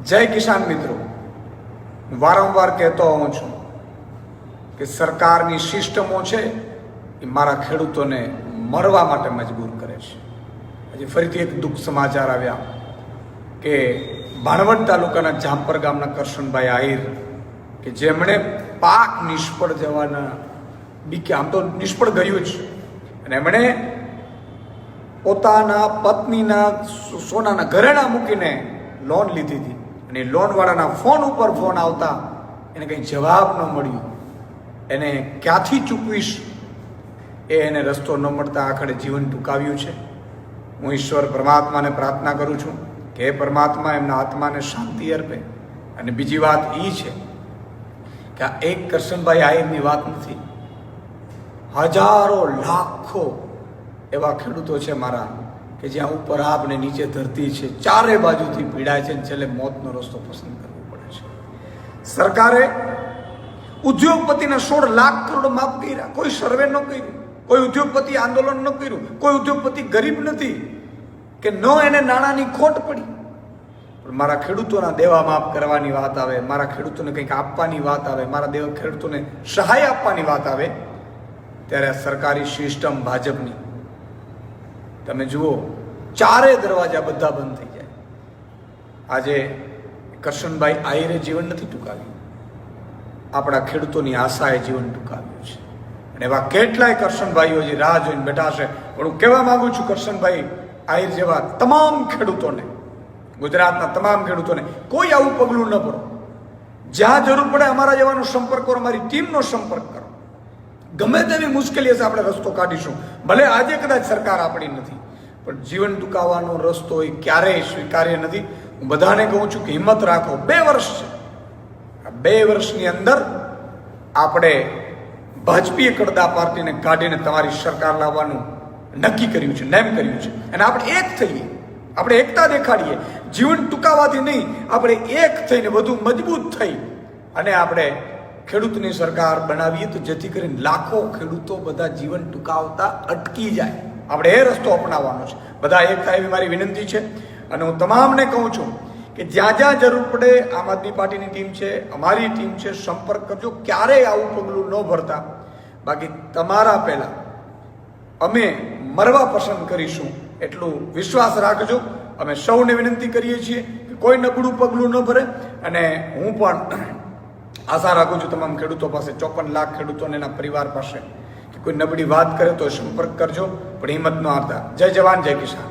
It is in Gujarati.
જય કિસાન મિત્રો, હું વારંવાર કહેતો હોઉં છું કે સરકારની સિસ્ટમો છે એ મારા ખેડૂતોને મરવા માટે મજબૂર કરે છે. આજે ફરીથી એક દુઃખ સમાચાર આવ્યા કે ભાણવડ તાલુકાના જામપર ગામના કરશનભાઈ આહિર કે જેમણે પાક નિષ્ફળ જવાના બીકે, આમ તો નિષ્ફળ ગયું જ, અને એમણે પોતાના પત્નીના સોનાના ઘરેણા મૂકીને લોન લીધી હતી, અને લોનવાળાના ફોન ઉપર ફોન આવતા એને કંઈ જવાબ ન મળ્યો. એને ક્યાંથી ચૂકવીશ એને રસ્તો ન મળતા આખરે જીવન ટૂંકાવ્યું છે. હું ઈશ્વર પરમાત્માને પ્રાર્થના કરું છું કે હે પરમાત્મા એમના આત્માને શાંતિ અર્પે. અને બીજી વાત એ છે કે આ એક કરશનભાઈ આહિરની વાત નથી, હજારો લાખો એવા ખેડૂતો છે મારા કે જ્યાં ઉપર આપ ને નીચે ધરતી છે, ચારે બાજુથી પીડાય છે, છેલ્લે મોતનો રસ્તો પસંદ કરવો પડે છે. સરકારે ઉદ્યોગપતિના 16 લાખ કરોડ માફ કર્યા, કોઈ સર્વે ન કર્યું, કોઈ ઉદ્યોગપતિ આંદોલન ન કર્યું, કોઈ ઉદ્યોગપતિ ગરીબ નથી કે ન એને નાણાંની ખોટ પડી. પણ મારા ખેડૂતોના દેવા માફ કરવાની વાત આવે, મારા ખેડૂતોને કંઈક આપવાની વાત આવે, મારા ખેડૂતોને સહાય આપવાની વાત આવે, ત્યારે આ સરકારી સિસ્ટમ ભાજપની તમે જુઓ, ચારે દરવાજા બધા બંધ થઈ જાય. આજે કરશનભાઈ આહિરે જીવન નથી ટૂંકાવ્યું, આપણા ખેડૂતોની આશાએ જીવન ટૂંકાવ્યું છે. અને એવા કેટલાય કરશનભાઈઓ જે રાહ જોઈને બેઠા છે. પણ હું કહેવા માંગુ છું કરશનભાઈ આહિર જેવા તમામ ખેડૂતોને, ગુજરાતના તમામ ખેડૂતોને, કોઈ આવું પગલું ન ભરો. જ્યાં જરૂર પડે અમારા જેવાનો સંપર્ક કરો, અમારી ટીમનો સંપર્ક કરો. ગમે તેવી મુશ્કેલી હશે આપણે રસ્તો કાઢીશું. ભલે આજે કદાચ સરકાર આપણી નથી, પણ જીવન ટૂંકાવવાનો રસ્તો એ ક્યારેય સ્વીકાર્ય નથી. હું બધાને કહું છું કે હિંમત રાખો. 2 વર્ષ છે, આ 2 વર્ષની અંદર આપણે ભાજપીય કડદા પાર્ટીને કાઢીને તમારી સરકાર લાવવાનું નક્કી કર્યું છે, નેમ કર્યું છે. અને આપણે એક થઈએ, આપણે એકતા દેખાડીએ. જીવન ટૂંકાવાથી નહીં, આપણે એક થઈને વધુ મજબૂત થઈ અને આપણે ખેડૂતની સરકાર બનાવીએ, તો જેથી કરીને લાખો ખેડૂતો બધા જીવન ટૂંકાવતા અટકી જાય. આપણે એ રસ્તો અપનાવવાનો છે. બધા એક થાય એવી મારી વિનંતી છે. અને હું તમામને કહું છું કે જ્યાં જ્યાં જરૂર પડે, આમ આદમી પાર્ટીની ટીમ છે, અમારી ટીમ છે, સંપર્ક કરજો. ક્યારેય આવું પગલું ન ભરતા. બાકી તમારા પહેલા અમે મરવા પસંદ કરીશું એટલું વિશ્વાસ રાખજો. અમે સૌને વિનંતી કરીએ છીએ કે કોઈ નબળું પગલું ન ભરે. અને હું પણ આશા રાખું છું તમામ ખેડૂતો પાસે, 54 લાખ ખેડૂતોને એના પરિવાર પાસે, કે કોઈ નબળી વાત કરે તો સંપર્ક કરજો, પણ હિંમત ન હારતા. જય જવાન, જય કિસાન.